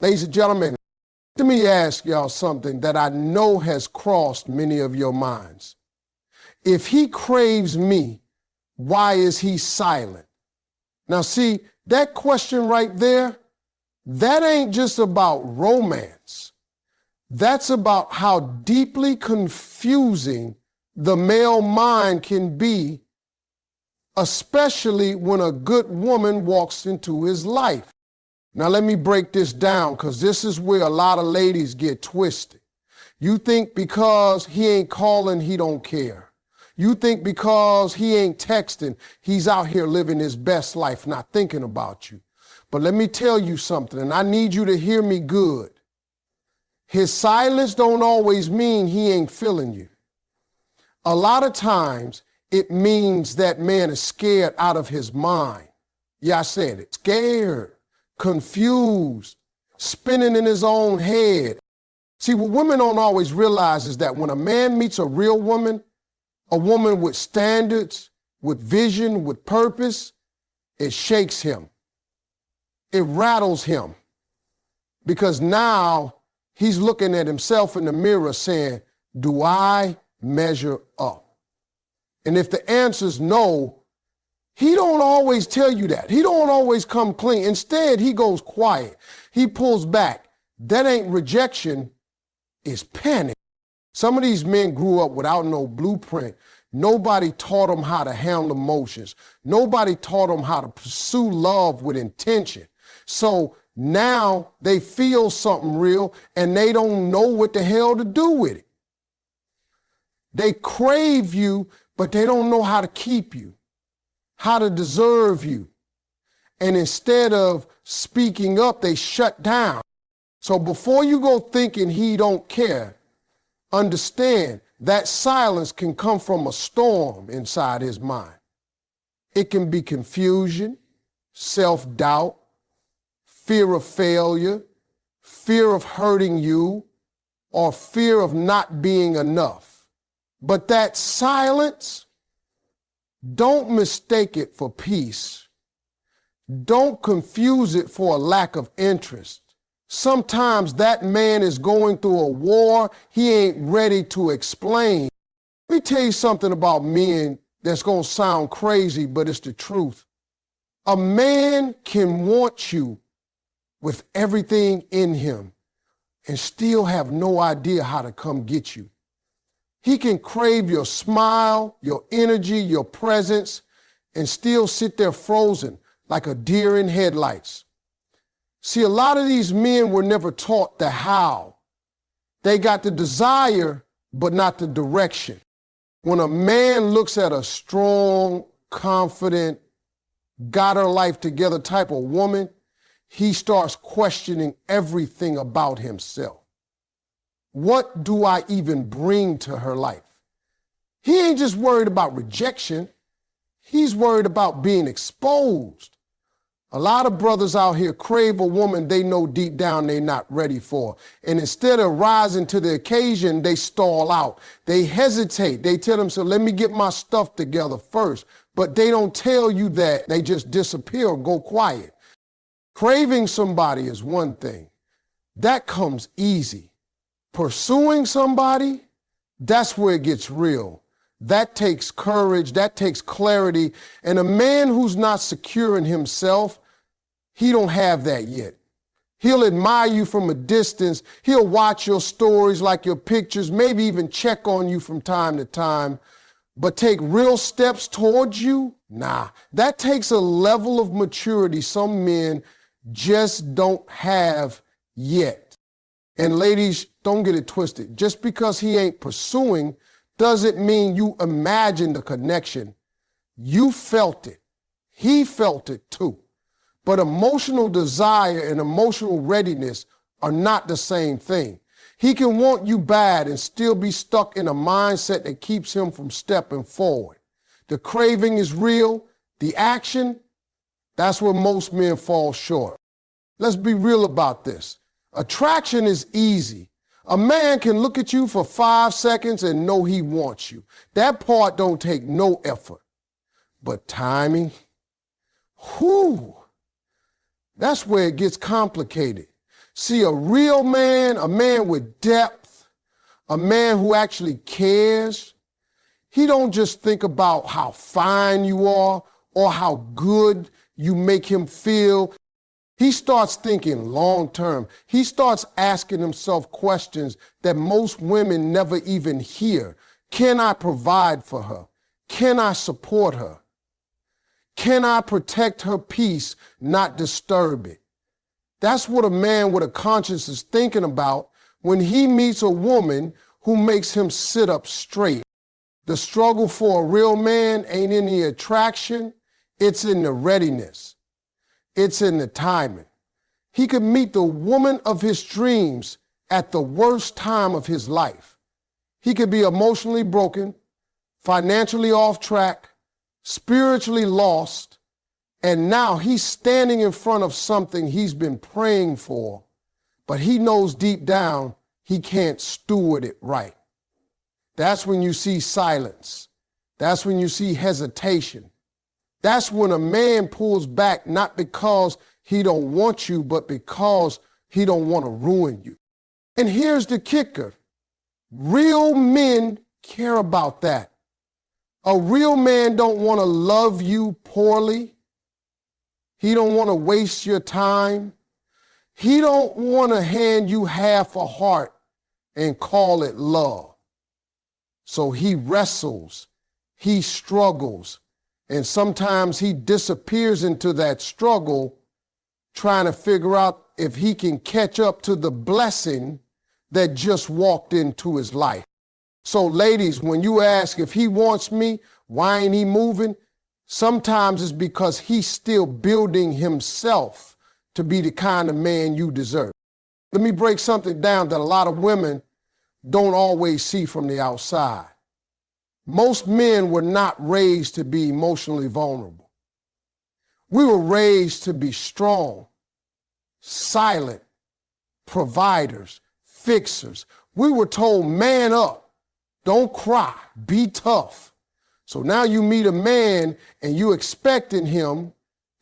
Ladies and gentlemen, let me ask y'all something that I know has crossed many of your minds. If he craves me, why is he silent? Now see, that question right there, that ain't just about romance. That's about how deeply confusing the male mind can be, especially when a good woman walks into his life. Now let me break this down, because this is where a lot of ladies get twisted. You think because he ain't calling, he don't care. You think because he ain't texting, he's out here living his best life, not thinking about you. But let me tell you something, and I need you to hear me good. His silence don't always mean he ain't feeling you. A lot of times it means that man is scared out of his mind. Yeah, I said it. Scared, confused, spinning in his own head. See, what women don't always realize is that when a man meets a real woman, a woman with standards, with vision, with purpose, it shakes him. It rattles him. Because now he's looking at himself in the mirror saying, do I measure up? And if the answer's no, he don't always tell you that. He don't always come clean. Instead, he goes quiet. He pulls back. That ain't rejection, it's panic. Some of these men grew up without no blueprint. Nobody taught them how to handle emotions. Nobody taught them how to pursue love with intention. So now they feel something real and they don't know what the hell to do with it. They crave you, but they don't know how to keep you, how to deserve you. And instead of speaking up, they shut down. So before you go thinking he don't care, understand that silence can come from a storm inside his mind. It can be confusion, self-doubt, fear of failure, fear of hurting you, or fear of not being enough. But that silence, don't mistake it for peace. Don't confuse it for a lack of interest. Sometimes that man is going through a war he ain't ready to explain. Let me tell you something about men that's going to sound crazy, but it's the truth. A man can want you with everything in him and still have no idea how to come get you. He can crave your smile, your energy, your presence, and still sit there frozen like a deer in headlights. See, a lot of these men were never taught the how. They got the desire, but not the direction. When a man looks at a strong, confident, got her life together type of woman, he starts questioning everything about himself. What do I even bring to her life? He ain't just worried about rejection. He's worried about being exposed. A lot of brothers out here crave a woman they know deep down they're not ready for. And instead of rising to the occasion, they stall out. They hesitate. They tell themselves, let me get my stuff together first. But they don't tell you that. They just disappear or go quiet. Craving somebody is one thing. That comes easy. Pursuing somebody, that's where it gets real. That takes courage, that takes clarity. And a man who's not secure in himself, he don't have that yet. He'll admire you from a distance. He'll watch your stories, like your pictures, maybe even check on you from time to time. But take real steps towards you? Nah, that takes a level of maturity some men just don't have yet. And ladies, don't get it twisted. Just because he ain't pursuing doesn't mean you imagine the connection. You felt it. He felt it too. But emotional desire and emotional readiness are not the same thing. He can want you bad and still be stuck in a mindset that keeps him from stepping forward. The craving is real. The action, that's where most men fall short. Let's be real about this. Attraction is easy. A man can look at you for 5 seconds and know he wants you. That part don't take no effort. But timing, whew, that's where it gets complicated. See, a real man, a man with depth, a man who actually cares, he don't just think about how fine you are or how good you make him feel. He starts thinking long term. He starts asking himself questions that most women never even hear. Can I provide for her? Can I support her? Can I protect her peace, not disturb it? That's what a man with a conscience is thinking about when he meets a woman who makes him sit up straight. The struggle for a real man ain't in the attraction, it's in the readiness. It's in the timing. He could meet the woman of his dreams at the worst time of his life. He could be emotionally broken, financially off track, spiritually lost, and now he's standing in front of something he's been praying for, but he knows deep down he can't steward it right. That's when you see silence. That's when you see hesitation. That's when a man pulls back, not because he don't want you, but because he don't want to ruin you. And here's the kicker. Real men care about that. A real man don't want to love you poorly. He don't want to waste your time. He don't want to hand you half a heart and call it love. So he wrestles, he struggles, and sometimes he disappears into that struggle trying to figure out if he can catch up to the blessing that just walked into his life. So ladies, when you ask if he wants me, why ain't he moving? Sometimes it's because he's still building himself to be the kind of man you deserve. Let me break something down that a lot of women don't always see from the outside. Most men were not raised to be emotionally vulnerable. We were raised to be strong, silent, providers, fixers. We were told, man up, don't cry, be tough. So now you meet a man and you expecting him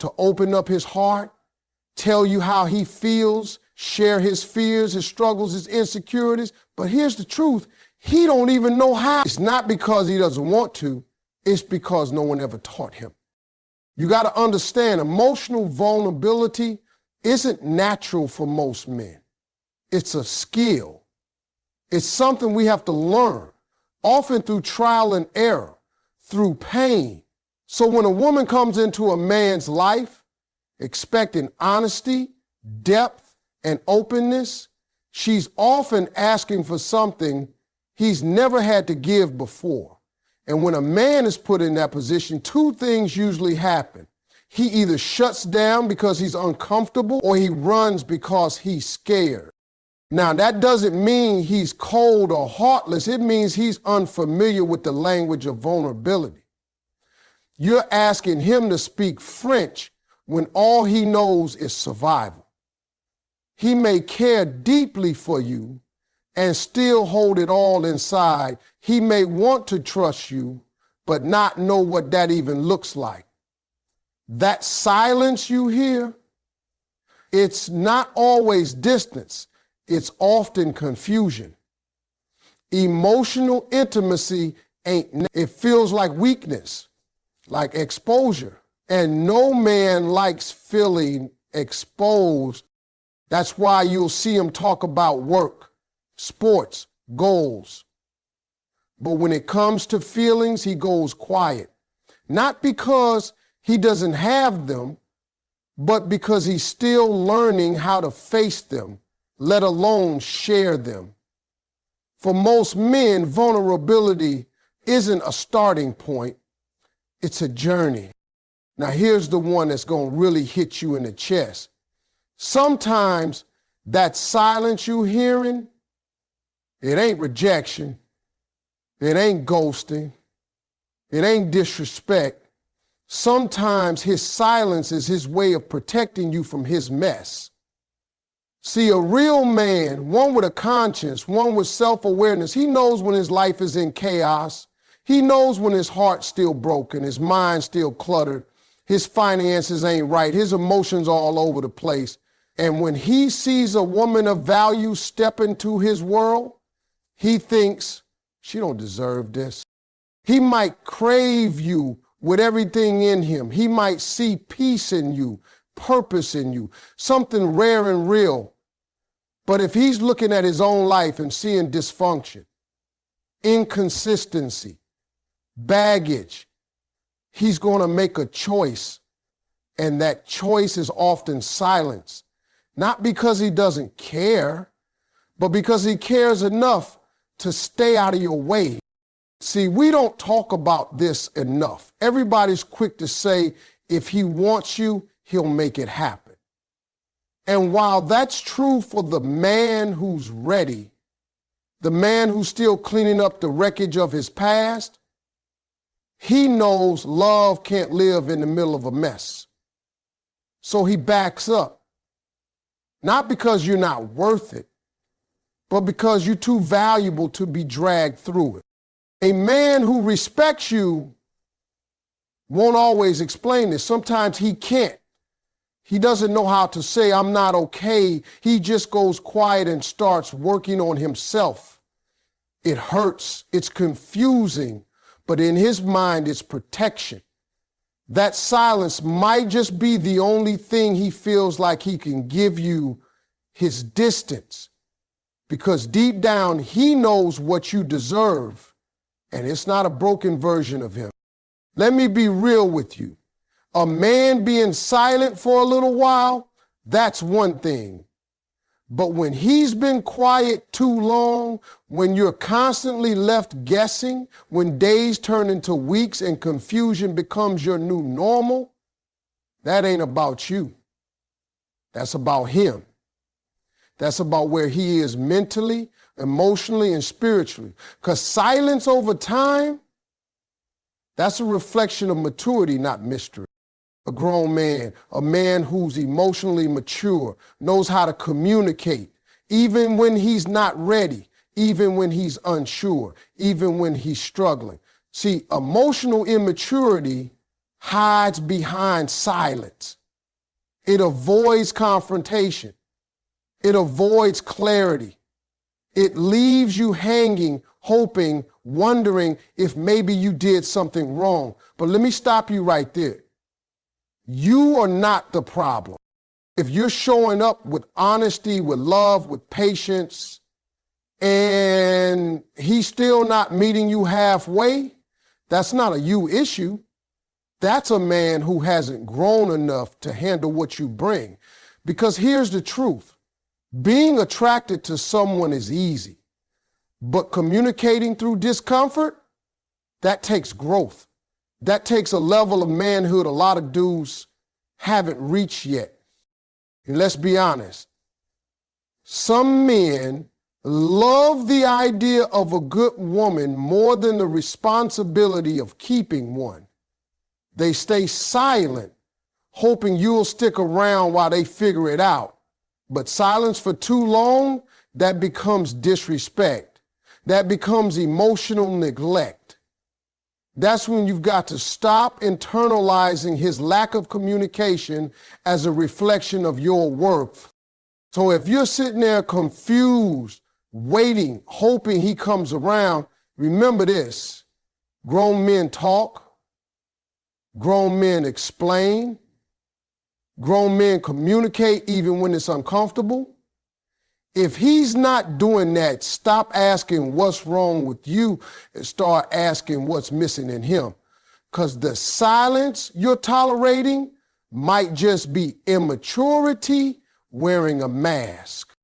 to open up his heart, tell you how he feels, share his fears, his struggles, his insecurities. But here's the truth. He don't even know how. It's not because he doesn't want to. It's because no one ever taught him. You got to understand, emotional vulnerability isn't natural for most men. It's a skill. It's something we have to learn, often through trial and error, through pain. So when a woman comes into a man's life expecting honesty, depth, and openness, she's often asking for something he's never had to give before. And when a man is put in that position, two things usually happen. He either shuts down because he's uncomfortable or he runs because he's scared. Now, that doesn't mean he's cold or heartless. It means he's unfamiliar with the language of vulnerability. You're asking him to speak French when all he knows is survival. He may care deeply for you and still hold it all inside. He may want to trust you, but not know what that even looks like. That silence you hear, it's not always distance. It's often confusion. Emotional intimacy it feels like weakness, like exposure. And no man likes feeling exposed. That's why you'll see him talk about work, sports, goals. But when it comes to feelings, he goes quiet. Not because he doesn't have them, but because he's still learning how to face them, let alone share them. For most men, vulnerability isn't a starting point, it's a journey. Now here's the one that's gonna really hit you in the chest. Sometimes that silence you hearing, it ain't rejection, it ain't ghosting, it ain't disrespect. Sometimes his silence is his way of protecting you from his mess. See, a real man, one with a conscience, one with self-awareness, he knows when his life is in chaos. He knows when his heart's still broken, his mind's still cluttered, his finances ain't right, his emotions all over the place. And when he sees a woman of value step into his world, he thinks, she don't deserve this. He might crave you with everything in him. He might see peace in you, purpose in you, something rare and real. But if he's looking at his own life and seeing dysfunction, inconsistency, baggage, he's going to make a choice. And that choice is often silence. Not because he doesn't care, but because he cares enough to stay out of your way. See, we don't talk about this enough. Everybody's quick to say, if he wants you, he'll make it happen. And while that's true for the man who's ready, the man who's still cleaning up the wreckage of his past, he knows love can't live in the middle of a mess. So he backs up. Not because you're not worth it, but because you're too valuable to be dragged through it. A man who respects you won't always explain this. Sometimes he can't. He doesn't know how to say, I'm not okay. He just goes quiet and starts working on himself. It hurts. It's confusing. But in his mind, it's protection. That silence might just be the only thing he feels like he can give you, his distance. Because deep down, he knows what you deserve. And it's not a broken version of him. Let me be real with you. A man being silent for a little while, that's one thing. But when he's been quiet too long, when you're constantly left guessing, when days turn into weeks and confusion becomes your new normal, that ain't about you. That's about him. That's about where he is mentally, emotionally, and spiritually. Because silence over time, that's a reflection of maturity, not mystery. A grown man, a man who's emotionally mature, knows how to communicate, even when he's not ready, even when he's unsure, even when he's struggling. See, emotional immaturity hides behind silence. It avoids confrontation. It avoids clarity. It leaves you hanging, hoping, wondering if maybe you did something wrong. But let me stop you right there. You are not the problem. If you're showing up with honesty, with love, with patience, and he's still not meeting you halfway, that's not a you issue. That's a man who hasn't grown enough to handle what you bring. Because here's the truth. Being attracted to someone is easy, but communicating through discomfort, that takes growth. That takes a level of manhood a lot of dudes haven't reached yet. And let's be honest, some men love the idea of a good woman more than the responsibility of keeping one. They stay silent, hoping you'll stick around while they figure it out. But silence for too long, that becomes disrespect. That becomes emotional neglect. That's when you've got to stop internalizing his lack of communication as a reflection of your worth. So if you're sitting there confused, waiting, hoping he comes around, remember this. Grown men talk. Grown men explain. Grown men communicate even when it's uncomfortable. If he's not doing that, stop asking what's wrong with you and start asking what's missing in him. Because the silence you're tolerating might just be immaturity wearing a mask.